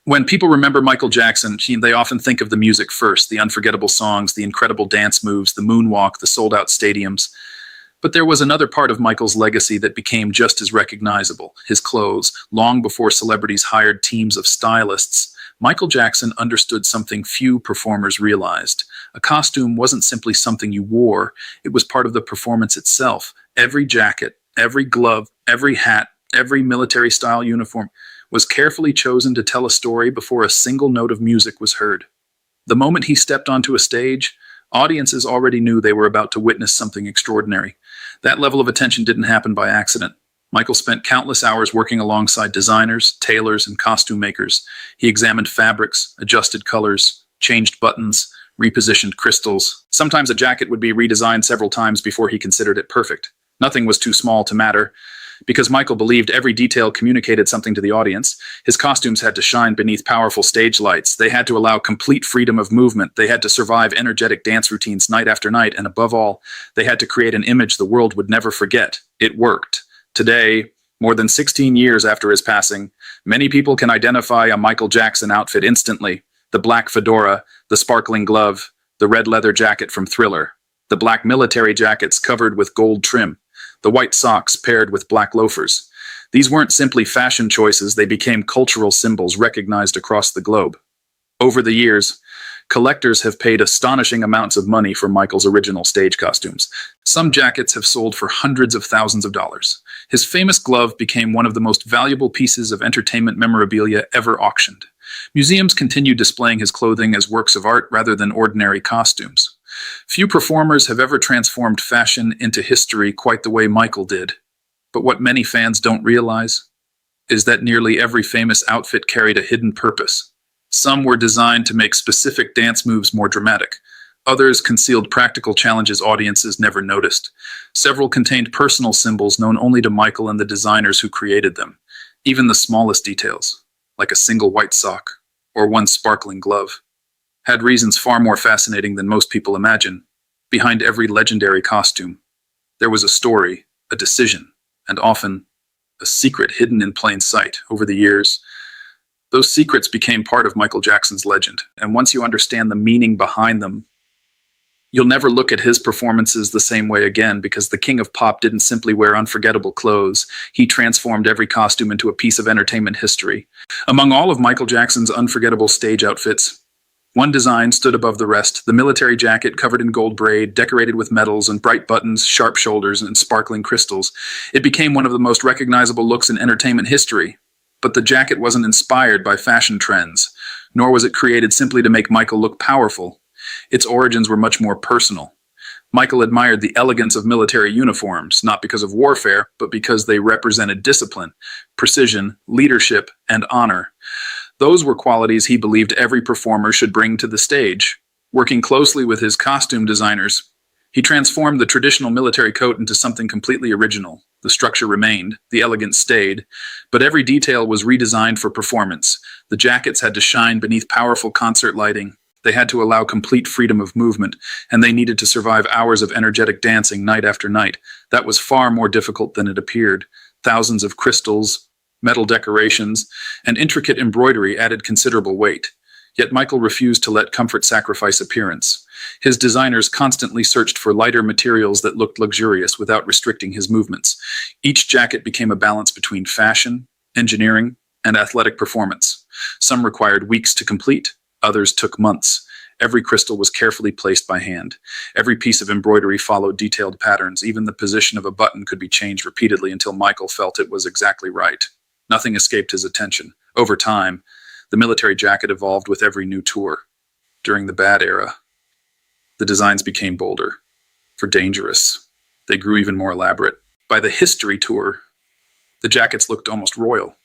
When people remember Michael Jackson, they often think of the music first, the unforgettable songs, the incredible dance moves, the moonwalk, the sold-out stadiums. But there was another part of Michael's legacy that became just as recognizable: his clothes. Long before celebrities hired teams of stylists, Michael Jackson understood something few performers realized. A costume wasn't simply something you wore, it was part of the performance itself. Every jacket, every glove, every hat, every military-style uniform was carefully chosen to tell a story before a single note of music was heard. The moment he stepped onto a stage, audiences already knew they were about to witness something extraordinary. That level of attention didn't happen by accident. Michael spent countless hours working alongside designers, tailors, and costume makers. He examined fabrics, adjusted colors, changed buttons, repositioned crystals. Sometimes a jacket would be redesigned several times before he considered it perfect. Nothing was too small to matter. Because Michael believed every detail communicated something to the audience, his costumes had to shine beneath powerful stage lights. They had to allow complete freedom of movement. They had to survive energetic dance routines night after night. And above all, they had to create an image the world would never forget. It worked. Today, more than 16 years after his passing, many people can identify a Michael Jackson outfit instantly. The black fedora, the sparkling glove, the red leather jacket from Thriller, the black military jackets covered with gold trim, the white socks paired with black loafers. These weren't simply fashion choices, they became cultural symbols recognized across the globe. Over the years, collectors have paid astonishing amounts of money for Michael's original stage costumes. Some jackets have sold for hundreds of thousands of dollars. His famous glove became one of the most valuable pieces of entertainment memorabilia ever auctioned. Museums continue displaying his clothing as works of art rather than ordinary costumes. Few performers have ever transformed fashion into history quite the way Michael did. But what many fans don't realize is that nearly every famous outfit carried a hidden purpose. Some were designed to make specific dance moves more dramatic. Others concealed practical challenges audiences never noticed. Several contained personal symbols known only to Michael and the designers who created them. Even the smallest details, like a single white sock or one sparkling glove, had reasons far more fascinating than most people imagine. Behind every legendary costume, there was a story, a decision, and often a secret hidden in plain sight. Over the years, those secrets became part of Michael Jackson's legend, and once you understand the meaning behind them, you'll never look at his performances the same way again, because the king of pop didn't simply wear unforgettable clothes. He transformed every costume into a piece of entertainment history. Among all of Michael Jackson's unforgettable stage outfits, one design stood above the rest: the military jacket covered in gold braid, decorated with medals and bright buttons, sharp shoulders, and sparkling crystals. It became one of the most recognizable looks in entertainment history. But the jacket wasn't inspired by fashion trends, nor was it created simply to make Michael look powerful. Its origins were much more personal. Michael admired the elegance of military uniforms, not because of warfare, but because they represented discipline, precision, leadership, and honor. Those were qualities he believed every performer should bring to the stage. Working closely with his costume designers, he transformed the traditional military coat into something completely original. The structure remained, the elegance stayed, but every detail was redesigned for performance. The jackets had to shine beneath powerful concert lighting. They had to allow complete freedom of movement, and they needed to survive hours of energetic dancing night after night. That was far more difficult than it appeared. Thousands of crystals, metal decorations, and intricate embroidery added considerable weight. Yet Michael refused to let comfort sacrifice appearance. His designers constantly searched for lighter materials that looked luxurious without restricting his movements. Each jacket became a balance between fashion, engineering, and athletic performance. Some required weeks to complete, others took months. Every crystal was carefully placed by hand. Every piece of embroidery followed detailed patterns. Even the position of a button could be changed repeatedly until Michael felt it was exactly right. Nothing escaped his attention. Over time, the military jacket evolved with every new tour. During the bad era, the designs became bolder. For dangerous, they grew even more elaborate. By the history tour, the jackets looked almost royal,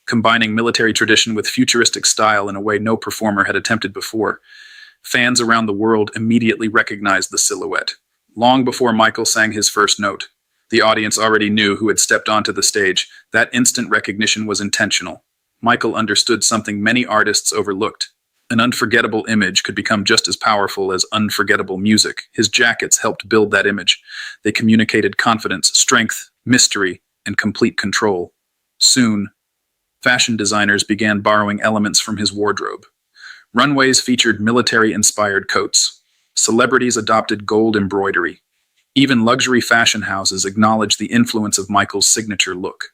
combining military tradition with futuristic style in a way no performer had attempted before. Fans around the world immediately recognized the silhouette. Long before Michael sang his first note, the audience already knew who had stepped onto the stage. That instant recognition was intentional. Michael understood something many artists overlooked. An unforgettable image could become just as powerful as unforgettable music. His jackets helped build that image. They communicated confidence, strength, mystery, and complete control. Soon, Fashion designers began borrowing elements from his wardrobe. Runways featured military-inspired coats. Celebrities adopted gold embroidery. Even luxury fashion houses acknowledged the influence of Michael's signature look.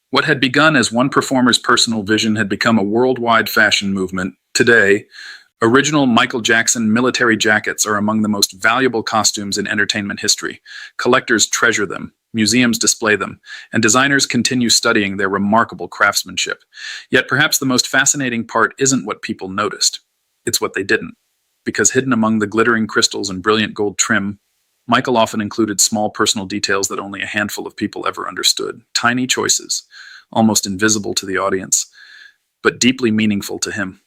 What had begun as one performer's personal vision had become a worldwide fashion movement. Today, original Michael Jackson military jackets are among the most valuable costumes in entertainment history. Collectors treasure them, museums display them, and designers continue studying their remarkable craftsmanship. Yet perhaps the most fascinating part isn't what people noticed. It's what they didn't. Because hidden among the glittering crystals and brilliant gold trim, Michael often included small personal details that only a handful of people ever understood. Tiny choices, almost invisible to the audience, but deeply meaningful to him.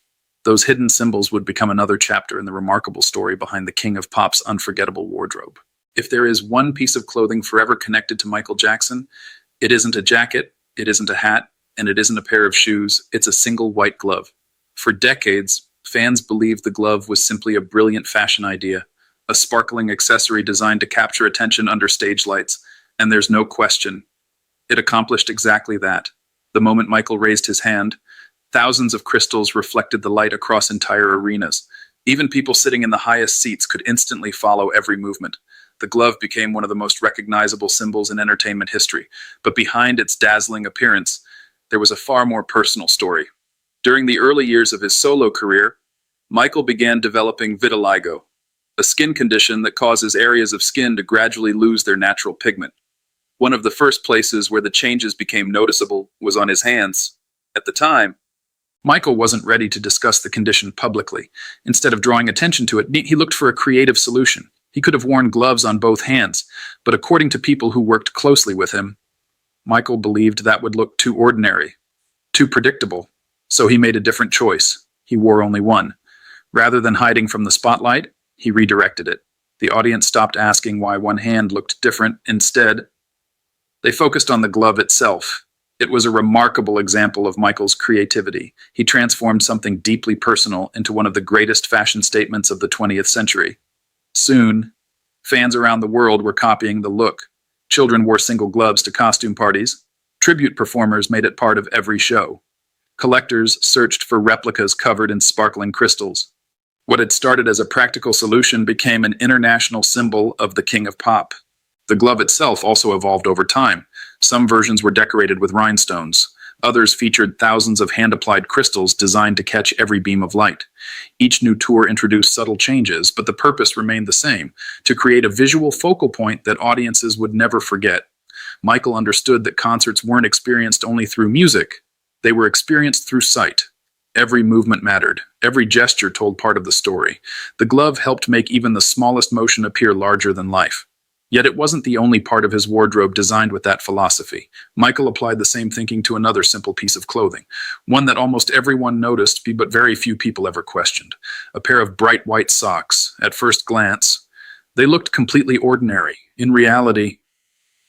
Those hidden symbols would become another chapter in the remarkable story behind the King of Pop's unforgettable wardrobe. If there is one piece of clothing forever connected to Michael Jackson, it isn't a jacket, it isn't a hat, and it isn't a pair of shoes, it's a single white glove. For decades, fans believed the glove was simply a brilliant fashion idea, a sparkling accessory designed to capture attention under stage lights, and there's no question. It accomplished exactly that. The moment Michael raised his hand, thousands of crystals reflected the light across entire arenas. Even people sitting in the highest seats could instantly follow every movement. The glove became one of the most recognizable symbols in entertainment history, but behind its dazzling appearance, there was a far more personal story. During the early years of his solo career, Michael began developing vitiligo, a skin condition that causes areas of skin to gradually lose their natural pigment. One of the first places where the changes became noticeable was on his hands. At the time, Michael wasn't ready to discuss the condition publicly. Instead of drawing attention to it, he looked for a creative solution. He could have worn gloves on both hands, but according to people who worked closely with him, Michael believed that would look too ordinary, too predictable. So he made a different choice. He wore only one. Rather than hiding from the spotlight, he redirected it. The audience stopped asking why one hand looked different. Instead, they focused on the glove itself. It was a remarkable example of Michael's creativity. He transformed something deeply personal into one of the greatest fashion statements of the 20th century. Soon, fans around the world were copying the look. Children wore single gloves to costume parties. Tribute performers made it part of every show. Collectors searched for replicas covered in sparkling crystals. What had started as a practical solution became an international symbol of the King of Pop. The glove itself also evolved over time. Some versions were decorated with rhinestones. Others featured thousands of hand-applied crystals designed to catch every beam of light. Each new tour introduced subtle changes, but the purpose remained the same: to create a visual focal point that audiences would never forget. Michael understood that concerts weren't experienced only through music. They were experienced through sight. Every movement mattered. Every gesture told part of the story. The glove helped make even the smallest motion appear larger than life. Yet it wasn't the only part of his wardrobe designed with that philosophy. Michael applied the same thinking to another simple piece of clothing, one that almost everyone noticed, but very few people ever questioned. A pair of bright white socks. At first glance, they looked completely ordinary. In reality,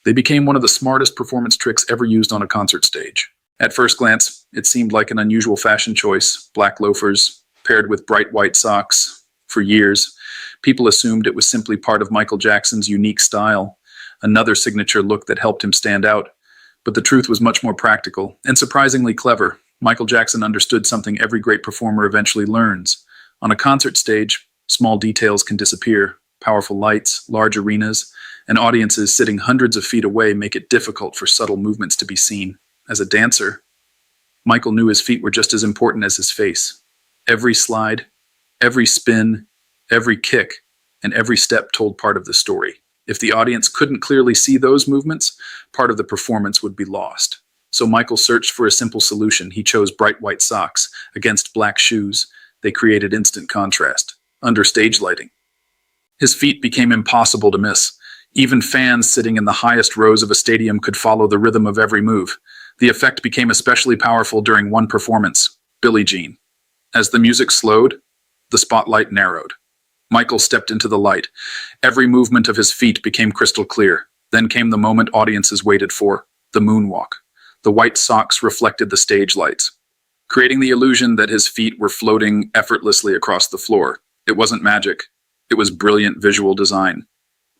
they became one of the smartest performance tricks ever used on a concert stage. At first glance, it seemed like an unusual fashion choice: black loafers paired with bright white socks. For years, people assumed it was simply part of Michael Jackson's unique style, another signature look that helped him stand out. But the truth was much more practical and surprisingly clever. Michael Jackson understood something every great performer eventually learns. On a concert stage, small details can disappear. Powerful lights, large arenas, and audiences sitting hundreds of feet away make it difficult for subtle movements to be seen. As a dancer, Michael knew his feet were just as important as his face. Every slide, every spin, every kick, and every step told part of the story. If the audience couldn't clearly see those movements, part of the performance would be lost. So Michael searched for a simple solution. He chose bright white socks against black shoes. They created instant contrast. Under stage lighting, his feet became impossible to miss. Even fans sitting in the highest rows of a stadium could follow the rhythm of every move. The effect became especially powerful during one performance, Billie Jean. As the music slowed, the spotlight narrowed. Michael stepped into the light. Every movement of his feet became crystal clear. Then came the moment audiences waited for, the moonwalk. The white socks reflected the stage lights, creating the illusion that his feet were floating effortlessly across the floor. It wasn't magic. It was brilliant visual design.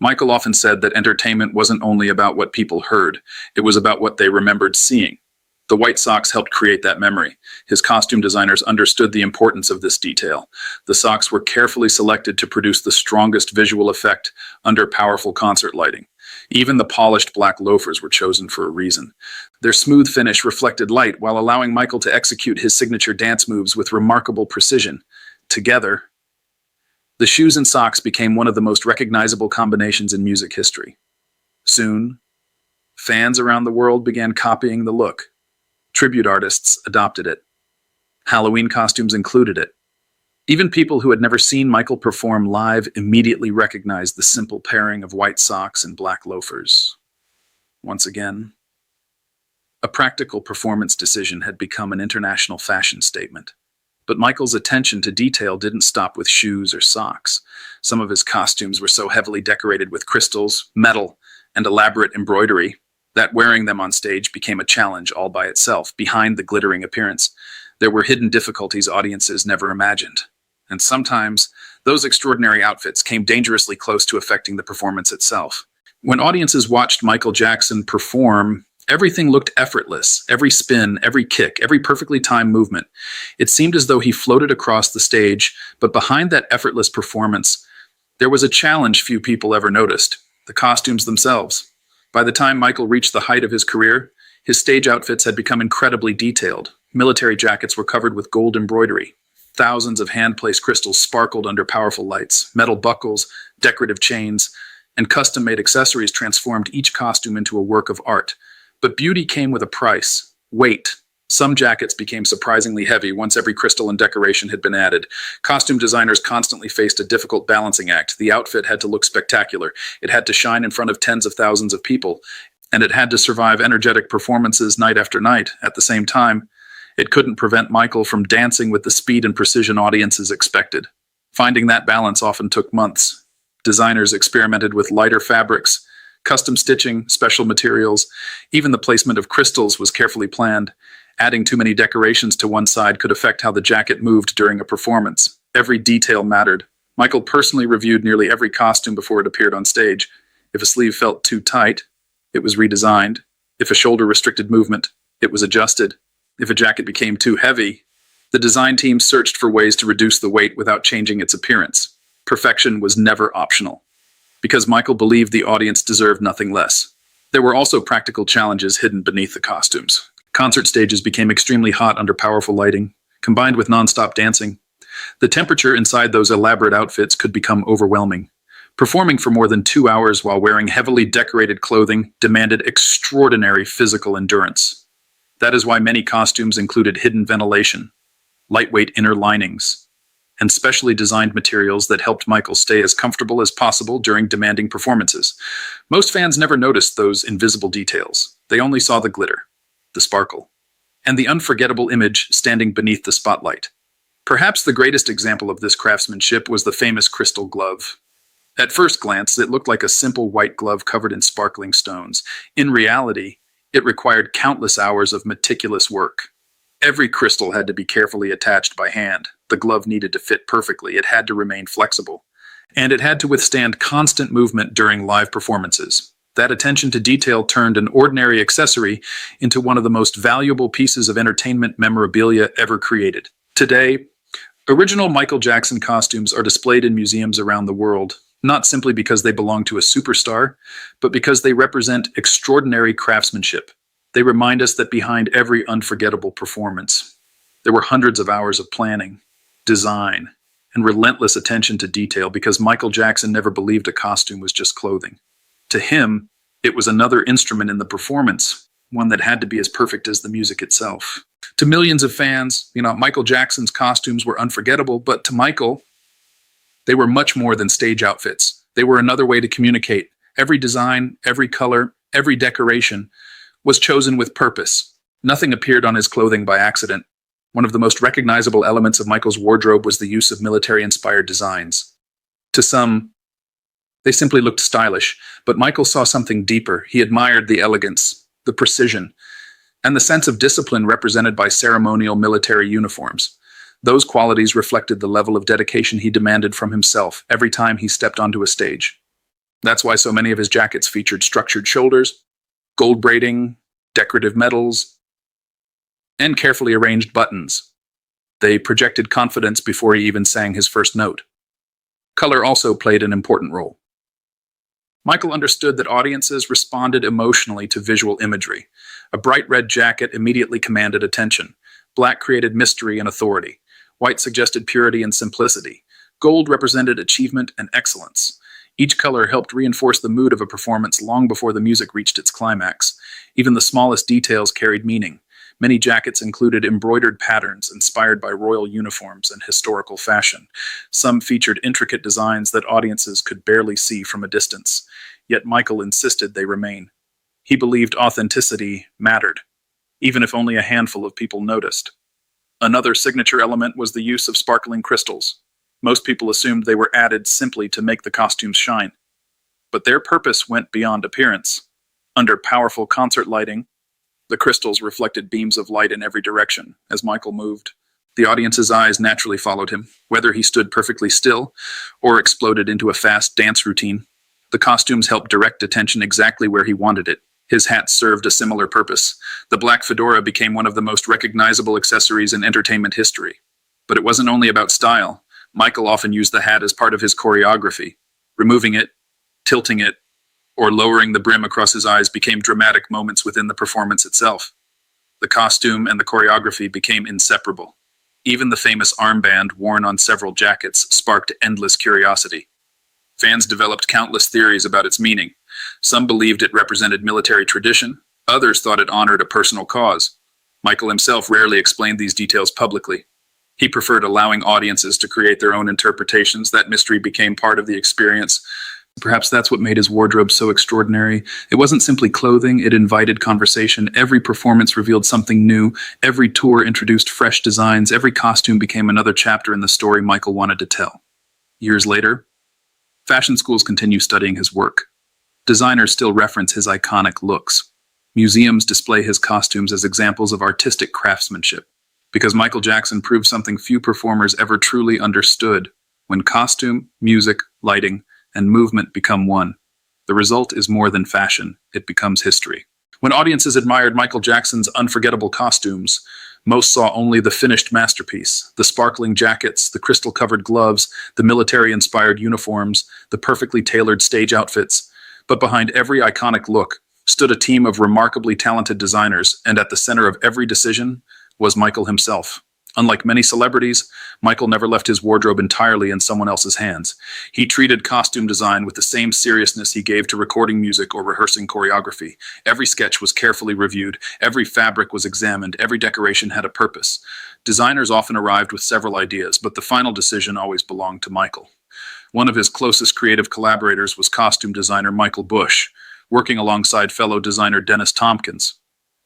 Michael often said that entertainment wasn't only about what people heard, it was about what they remembered seeing. The white socks helped create that memory. His costume designers understood the importance of this detail. The socks were carefully selected to produce the strongest visual effect under powerful concert lighting. Even the polished black loafers were chosen for a reason. Their smooth finish reflected light while allowing Michael to execute his signature dance moves with remarkable precision. Together, the shoes and socks became one of the most recognizable combinations in music history. Soon, fans around the world began copying the look. Tribute artists adopted it. Halloween costumes included it. Even people who had never seen Michael perform live immediately recognized the simple pairing of white socks and black loafers. Once again, a practical performance decision had become an international fashion statement. But Michael's attention to detail didn't stop with shoes or socks. Some of his costumes were so heavily decorated with crystals, metal, and elaborate embroidery that wearing them on stage became a challenge all by itself. Behind the glittering appearance, there were hidden difficulties audiences never imagined. And sometimes, those extraordinary outfits came dangerously close to affecting the performance itself. When audiences watched Michael Jackson perform, everything looked effortless. Every spin, every kick, every perfectly timed movement. It seemed as though he floated across the stage, but behind that effortless performance, there was a challenge few people ever noticed: the costumes themselves. By the time Michael reached the height of his career, his stage outfits had become incredibly detailed. Military jackets were covered with gold embroidery. Thousands of hand-placed crystals sparkled under powerful lights. Metal buckles, decorative chains, and custom-made accessories transformed each costume into a work of art. But beauty came with a price: weight. Some jackets became surprisingly heavy once every crystal and decoration had been added. Costume designers constantly faced a difficult balancing act. The outfit had to look spectacular. It had to shine in front of tens of thousands of people. And it had to survive energetic performances night after night. At the same time, it couldn't prevent Michael from dancing with the speed and precision audiences expected. Finding that balance often took months. Designers experimented with lighter fabrics, custom stitching, special materials. Even the placement of crystals was carefully planned. Adding too many decorations to one side could affect how the jacket moved during a performance. Every detail mattered. Michael personally reviewed nearly every costume before it appeared on stage. If a sleeve felt too tight, it was redesigned. If a shoulder restricted movement, it was adjusted. If a jacket became too heavy, the design team searched for ways to reduce the weight without changing its appearance. Perfection was never optional, because Michael believed the audience deserved nothing less. There were also practical challenges hidden beneath the costumes. Concert stages became extremely hot under powerful lighting, combined with non-stop dancing. The temperature inside those elaborate outfits could become overwhelming. Performing for more than 2 hours while wearing heavily decorated clothing demanded extraordinary physical endurance. That is why many costumes included hidden ventilation, lightweight inner linings, and specially designed materials that helped Michael stay as comfortable as possible during demanding performances. Most fans never noticed those invisible details. They only saw the glitter, the sparkle, and the unforgettable image standing beneath the spotlight. Perhaps the greatest example of this craftsmanship was the famous crystal glove. At first glance, it looked like a simple white glove covered in sparkling stones. In reality, it required countless hours of meticulous work. Every crystal had to be carefully attached by hand. The glove needed to fit perfectly. It had to remain flexible. And it had to withstand constant movement during live performances. That attention to detail turned an ordinary accessory into one of the most valuable pieces of entertainment memorabilia ever created. Today, original Michael Jackson costumes are displayed in museums around the world, not simply because they belong to a superstar, but because they represent extraordinary craftsmanship. They remind us that behind every unforgettable performance, there were hundreds of hours of planning, design, and relentless attention to detail, because Michael Jackson never believed a costume was just clothing. To him, it was another instrument in the performance, one that had to be as perfect as the music itself. To millions of fans, Michael Jackson's costumes were unforgettable, but to Michael, they were much more than stage outfits. They were another way to communicate. Every design, every color, every decoration was chosen with purpose. Nothing appeared on his clothing by accident. One of the most recognizable elements of Michael's wardrobe was the use of military-inspired designs. To some, they simply looked stylish, but Michael saw something deeper. He admired the elegance, the precision, and the sense of discipline represented by ceremonial military uniforms. Those qualities reflected the level of dedication he demanded from himself every time he stepped onto a stage. That's why so many of his jackets featured structured shoulders, gold braiding, decorative metals, and carefully arranged buttons. They projected confidence before he even sang his first note. Color also played an important role. Michael understood that audiences responded emotionally to visual imagery. A bright red jacket immediately commanded attention. Black created mystery and authority. White suggested purity and simplicity. Gold represented achievement and excellence. Each color helped reinforce the mood of a performance long before the music reached its climax. Even the smallest details carried meaning. Many jackets included embroidered patterns inspired by royal uniforms and historical fashion. Some featured intricate designs that audiences could barely see from a distance. Yet Michael insisted they remain. He believed authenticity mattered, even if only a handful of people noticed. Another signature element was the use of sparkling crystals. Most people assumed they were added simply to make the costumes shine. But their purpose went beyond appearance. Under powerful concert lighting, the crystals reflected beams of light in every direction. As Michael moved, the audience's eyes naturally followed him, whether he stood perfectly still or exploded into a fast dance routine. The costumes helped direct attention exactly where he wanted it. His hat served a similar purpose. The black fedora became one of the most recognizable accessories in entertainment history. But it wasn't only about style. Michael often used the hat as part of his choreography. Removing it, tilting it, or lowering the brim across his eyes became dramatic moments within the performance itself. The costume and the choreography became inseparable. Even the famous armband worn on several jackets sparked endless curiosity. Fans developed countless theories about its meaning. Some believed it represented military tradition, others thought it honored a personal cause. Michael himself rarely explained these details publicly. He preferred allowing audiences to create their own interpretations. That mystery became part of the experience. Perhaps that's what made his wardrobe so extraordinary. It wasn't simply clothing, it invited conversation. Every performance revealed something new. Every tour introduced fresh designs. Every costume became another chapter in the story Michael wanted to tell. Years later, fashion schools continue studying his work. Designers still reference his iconic looks. Museums display his costumes as examples of artistic craftsmanship. Because Michael Jackson proved something few performers ever truly understood. When costume, music, lighting, and movement become one, the result is more than fashion, it becomes history. When audiences admired Michael Jackson's unforgettable costumes, most saw only the finished masterpiece, the sparkling jackets, the crystal-covered gloves, the military-inspired uniforms, the perfectly tailored stage outfits. But behind every iconic look stood a team of remarkably talented designers, and at the center of every decision was Michael himself. Unlike many celebrities, Michael never left his wardrobe entirely in someone else's hands. He treated costume design with the same seriousness he gave to recording music or rehearsing choreography. Every sketch was carefully reviewed, every fabric was examined, every decoration had a purpose. Designers often arrived with several ideas, but the final decision always belonged to Michael. One of his closest creative collaborators was costume designer Michael Bush, working alongside fellow designer Dennis Tompkins.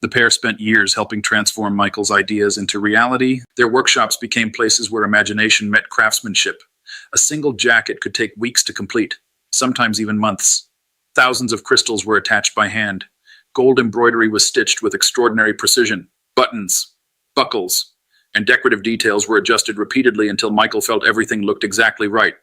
The pair spent years helping transform Michael's ideas into reality. Their workshops became places where imagination met craftsmanship. A single jacket could take weeks to complete, sometimes even months. Thousands of crystals were attached by hand. Gold embroidery was stitched with extraordinary precision. Buttons, buckles, and decorative details were adjusted repeatedly until Michael felt everything looked exactly right.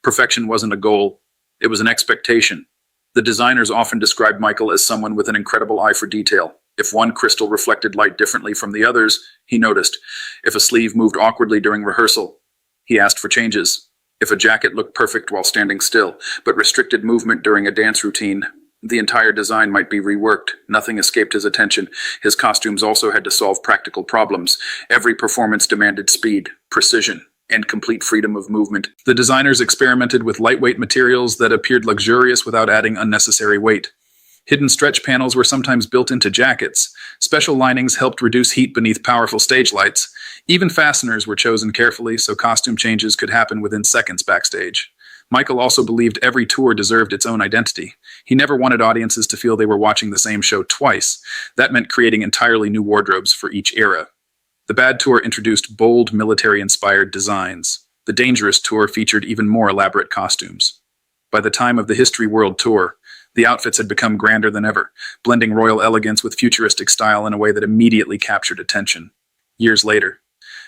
Perfection wasn't a goal, it was an expectation. The designers often described Michael as someone with an incredible eye for detail. If one crystal reflected light differently from the others, he noticed. If a sleeve moved awkwardly during rehearsal, he asked for changes. If a jacket looked perfect while standing still, but restricted movement during a dance routine, the entire design might be reworked. Nothing escaped his attention. His costumes also had to solve practical problems. Every performance demanded speed, precision, and complete freedom of movement. The designers experimented with lightweight materials that appeared luxurious without adding unnecessary weight. Hidden stretch panels were sometimes built into jackets. Special linings helped reduce heat beneath powerful stage lights. Even fasteners were chosen carefully so costume changes could happen within seconds backstage. Michael also believed every tour deserved its own identity. He never wanted audiences to feel they were watching the same show twice. That meant creating entirely new wardrobes for each era. The Bad Tour introduced bold, military-inspired designs. The Dangerous Tour featured even more elaborate costumes. By the time of the History World Tour, the outfits had become grander than ever, blending royal elegance with futuristic style in a way that immediately captured attention. Years later,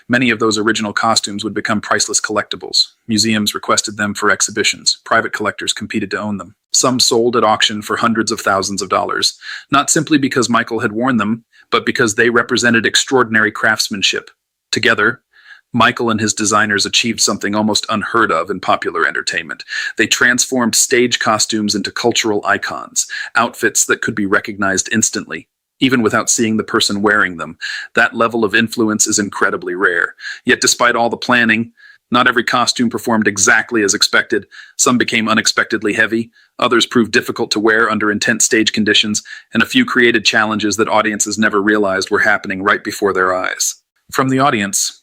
many of those original costumes would become priceless collectibles. Museums requested them for exhibitions. Private collectors competed to own them. Some sold at auction for hundreds of thousands of dollars, not simply because Michael had worn them, but because they represented extraordinary craftsmanship. Together, Michael and his designers achieved something almost unheard of in popular entertainment. They transformed stage costumes into cultural icons, outfits that could be recognized instantly, even without seeing the person wearing them. That level of influence is incredibly rare. Yet despite all the planning, not every costume performed exactly as expected. Some became unexpectedly heavy, others proved difficult to wear under intense stage conditions, and a few created challenges that audiences never realized were happening right before their eyes. From the audience,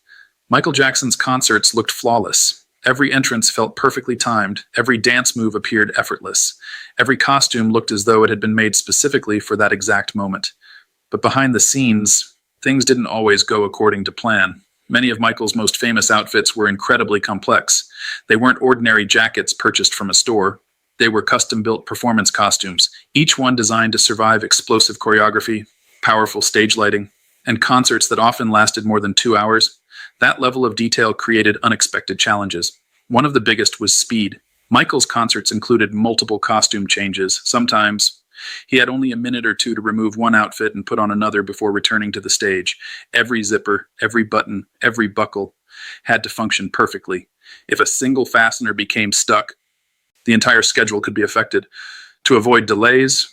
Michael Jackson's concerts looked flawless. Every entrance felt perfectly timed, every dance move appeared effortless. Every costume looked as though it had been made specifically for that exact moment. But behind the scenes, things didn't always go according to plan. Many of Michael's most famous outfits were incredibly complex. They weren't ordinary jackets purchased from a store. They were custom-built performance costumes, each one designed to survive explosive choreography, powerful stage lighting, and concerts that often lasted more than 2 hours. That level of detail created unexpected challenges. One of the biggest was speed. Michael's concerts included multiple costume changes. Sometimes he had only a minute or two to remove one outfit and put on another before returning to the stage. Every zipper, every button, every buckle had to function perfectly. If a single fastener became stuck, the entire schedule could be affected. To avoid delays,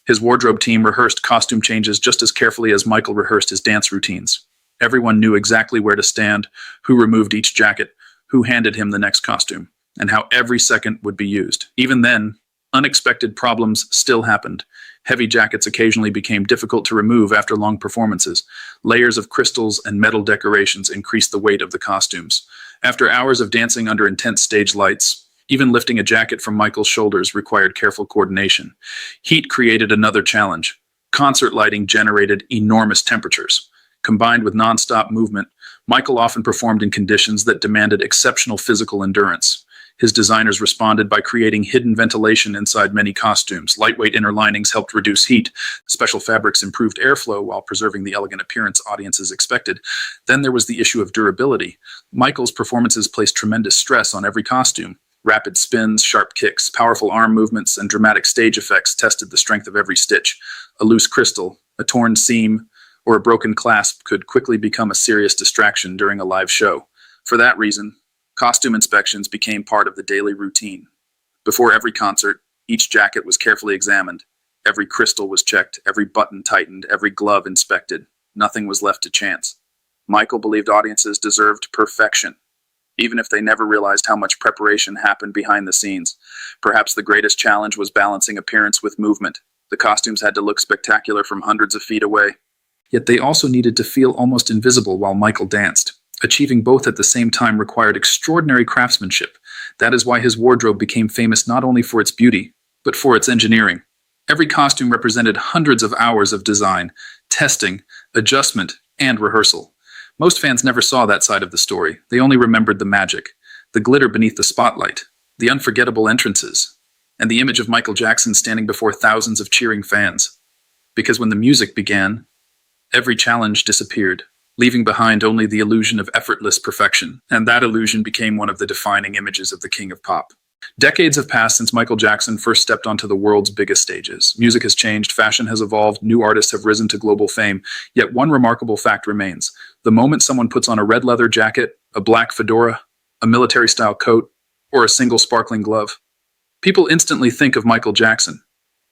his wardrobe team rehearsed costume changes just as carefully as Michael rehearsed his dance routines. Everyone knew exactly where to stand, who removed each jacket, who handed him the next costume, and how every second would be used. Even then, unexpected problems still happened. Heavy jackets occasionally became difficult to remove after long performances. Layers of crystals and metal decorations increased the weight of the costumes. After hours of dancing under intense stage lights, even lifting a jacket from Michael's shoulders required careful coordination. Heat created another challenge. Concert lighting generated enormous temperatures. Combined with non-stop movement, Michael often performed in conditions that demanded exceptional physical endurance. His designers responded by creating hidden ventilation inside many costumes. Lightweight inner linings helped reduce heat. Special fabrics improved airflow while preserving the elegant appearance audiences expected. Then there was the issue of durability. Michael's performances placed tremendous stress on every costume. Rapid spins, sharp kicks, powerful arm movements, and dramatic stage effects tested the strength of every stitch. A loose crystal, a torn seam, or a broken clasp could quickly become a serious distraction during a live show. For that reason, costume inspections became part of the daily routine. Before every concert, each jacket was carefully examined. Every crystal was checked, every button tightened, every glove inspected. Nothing was left to chance. Michael believed audiences deserved perfection, even if they never realized how much preparation happened behind the scenes. Perhaps the greatest challenge was balancing appearance with movement. The costumes had to look spectacular from hundreds of feet away, yet they also needed to feel almost invisible while Michael danced. Achieving both at the same time required extraordinary craftsmanship. That is why his wardrobe became famous not only for its beauty, but for its engineering. Every costume represented hundreds of hours of design, testing, adjustment, and rehearsal. Most fans never saw that side of the story. They only remembered the magic, the glitter beneath the spotlight, the unforgettable entrances, and the image of Michael Jackson standing before thousands of cheering fans. Because when the music began, every challenge disappeared, leaving behind only the illusion of effortless perfection, and that illusion became one of the defining images of the King of Pop. Decades have passed since Michael Jackson first stepped onto the world's biggest stages. Music has changed, fashion has evolved, new artists have risen to global fame, yet one remarkable fact remains. The moment someone puts on a red leather jacket, a black fedora, a military-style coat, or a single sparkling glove, people instantly think of Michael Jackson.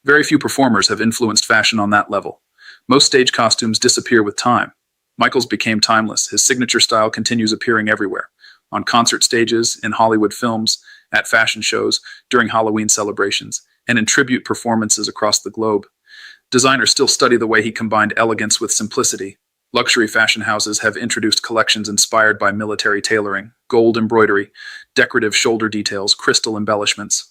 Very few performers have influenced fashion on that level. Most stage costumes disappear with time. Michael's became timeless. His signature style continues appearing everywhere. On concert stages, in Hollywood films, at fashion shows, during Halloween celebrations, and in tribute performances across the globe. Designers still study the way he combined elegance with simplicity. Luxury fashion houses have introduced collections inspired by military tailoring, gold embroidery, decorative shoulder details, crystal embellishments,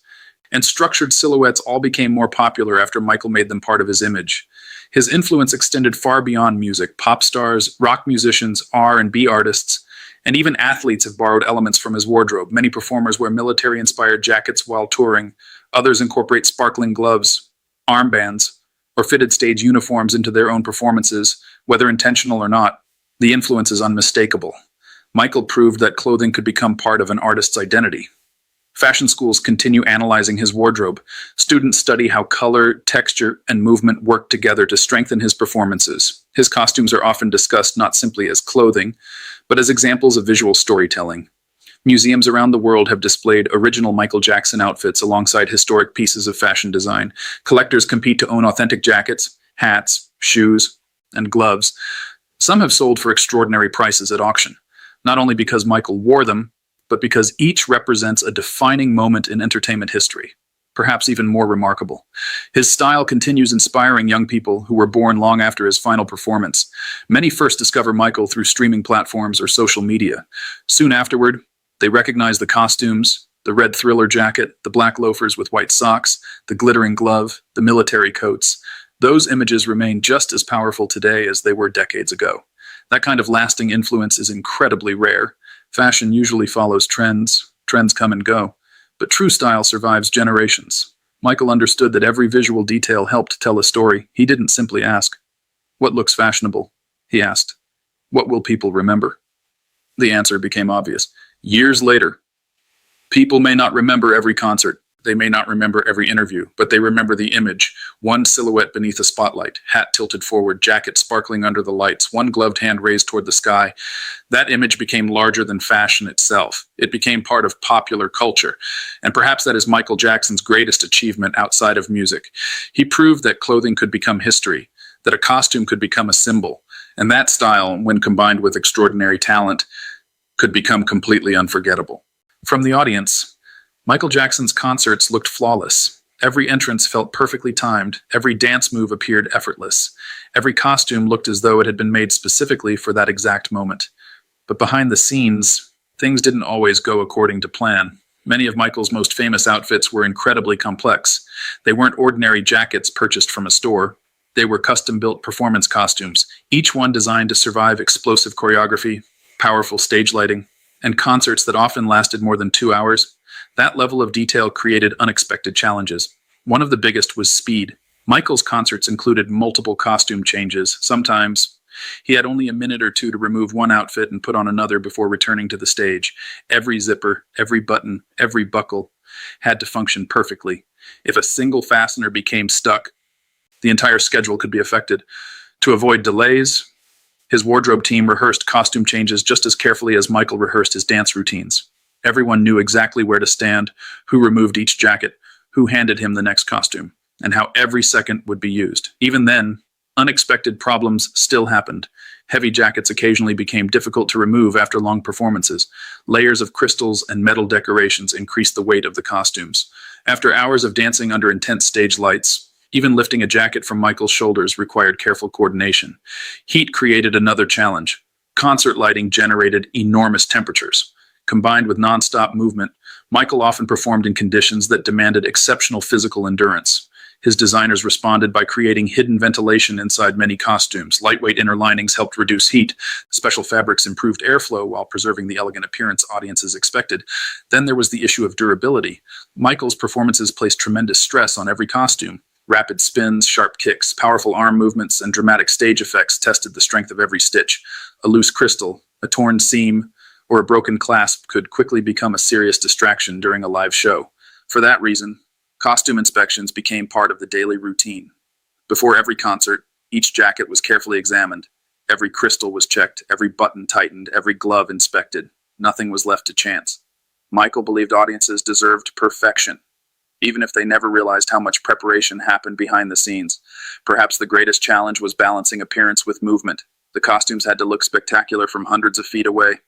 and structured silhouettes all became more popular after Michael made them part of his image. His influence extended far beyond music. Pop stars, rock musicians, R&B artists, and even athletes have borrowed elements from his wardrobe. Many performers wear military-inspired jackets while touring. Others incorporate sparkling gloves, armbands, or fitted stage uniforms into their own performances. Whether intentional or not, the influence is unmistakable. Michael proved that clothing could become part of an artist's identity. Fashion schools continue analyzing his wardrobe. Students study how color, texture, and movement work together to strengthen his performances. His costumes are often discussed not simply as clothing, but as examples of visual storytelling. Museums around the world have displayed original Michael Jackson outfits alongside historic pieces of fashion design. Collectors compete to own authentic jackets, hats, shoes, and gloves. Some have sold for extraordinary prices at auction, not only because Michael wore them, but because each represents a defining moment in entertainment history, perhaps even more remarkable. His style continues inspiring young people who were born long after his final performance. Many first discover Michael through streaming platforms or social media. Soon afterward, they recognize the costumes, the red Thriller jacket, the black loafers with white socks, the glittering glove, the military coats. Those images remain just as powerful today as they were decades ago. That kind of lasting influence is incredibly rare. Fashion usually follows trends. Trends come and go. But true style survives generations. Michael understood that every visual detail helped tell a story. He didn't simply ask, "What looks fashionable?" He asked, "What will people remember?" The answer became obvious. Years later, people may not remember every concert. They may not remember every interview, but they remember the image. One silhouette beneath a spotlight, hat tilted forward, jacket sparkling under the lights, one gloved hand raised toward the sky. That image became larger than fashion itself. It became part of popular culture. And perhaps that is Michael Jackson's greatest achievement outside of music. He proved that clothing could become history, that a costume could become a symbol, and that style, when combined with extraordinary talent, could become completely unforgettable. From the audience, Michael Jackson's concerts looked flawless. Every entrance felt perfectly timed. Every dance move appeared effortless. Every costume looked as though it had been made specifically for that exact moment. But behind the scenes, things didn't always go according to plan. Many of Michael's most famous outfits were incredibly complex. They weren't ordinary jackets purchased from a store. They were custom-built performance costumes, each one designed to survive explosive choreography, powerful stage lighting, and concerts that often lasted more than 2 hours. That level of detail created unexpected challenges. One of the biggest was speed. Michael's concerts included multiple costume changes. Sometimes he had only a minute or two to remove one outfit and put on another before returning to the stage. Every zipper, every button, every buckle had to function perfectly. If a single fastener became stuck, the entire schedule could be affected. To avoid delays, his wardrobe team rehearsed costume changes just as carefully as Michael rehearsed his dance routines. Everyone knew exactly where to stand, who removed each jacket, who handed him the next costume, and how every second would be used. Even then, unexpected problems still happened. Heavy jackets occasionally became difficult to remove after long performances. Layers of crystals and metal decorations increased the weight of the costumes. After hours of dancing under intense stage lights, even lifting a jacket from Michael's shoulders required careful coordination. Heat created another challenge. Concert lighting generated enormous temperatures. Combined with nonstop movement, Michael often performed in conditions that demanded exceptional physical endurance. His designers responded by creating hidden ventilation inside many costumes. Lightweight inner linings helped reduce heat. Special fabrics improved airflow while preserving the elegant appearance audiences expected. Then there was the issue of durability. Michael's performances placed tremendous stress on every costume. Rapid spins, sharp kicks, powerful arm movements, and dramatic stage effects tested the strength of every stitch. A loose crystal, a torn seam, or a broken clasp could quickly become a serious distraction during a live show. For that reason, costume inspections became part of the daily routine. Before every concert, each jacket was carefully examined. Every crystal was checked, every button tightened, every glove inspected. Nothing was left to chance. Michael believed audiences deserved perfection, even if they never realized how much preparation happened behind the scenes. Perhaps the greatest challenge was balancing appearance with movement. The costumes had to look spectacular from hundreds of feet away.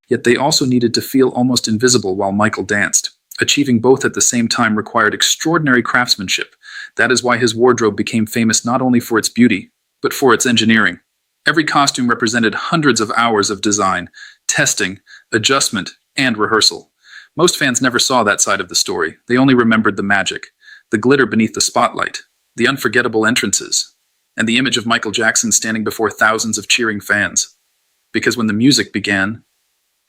Yet they also needed to feel almost invisible while Michael danced. Achieving both at the same time required extraordinary craftsmanship. That is why his wardrobe became famous not only for its beauty, but for its engineering. Every costume represented hundreds of hours of design, testing, adjustment, and rehearsal. Most fans never saw that side of the story. They only remembered the magic, the glitter beneath the spotlight, the unforgettable entrances, and the image of Michael Jackson standing before thousands of cheering fans. Because when the music began,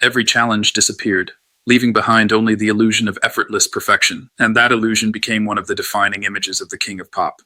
every challenge disappeared, leaving behind only the illusion of effortless perfection, and that illusion became one of the defining images of the King of Pop.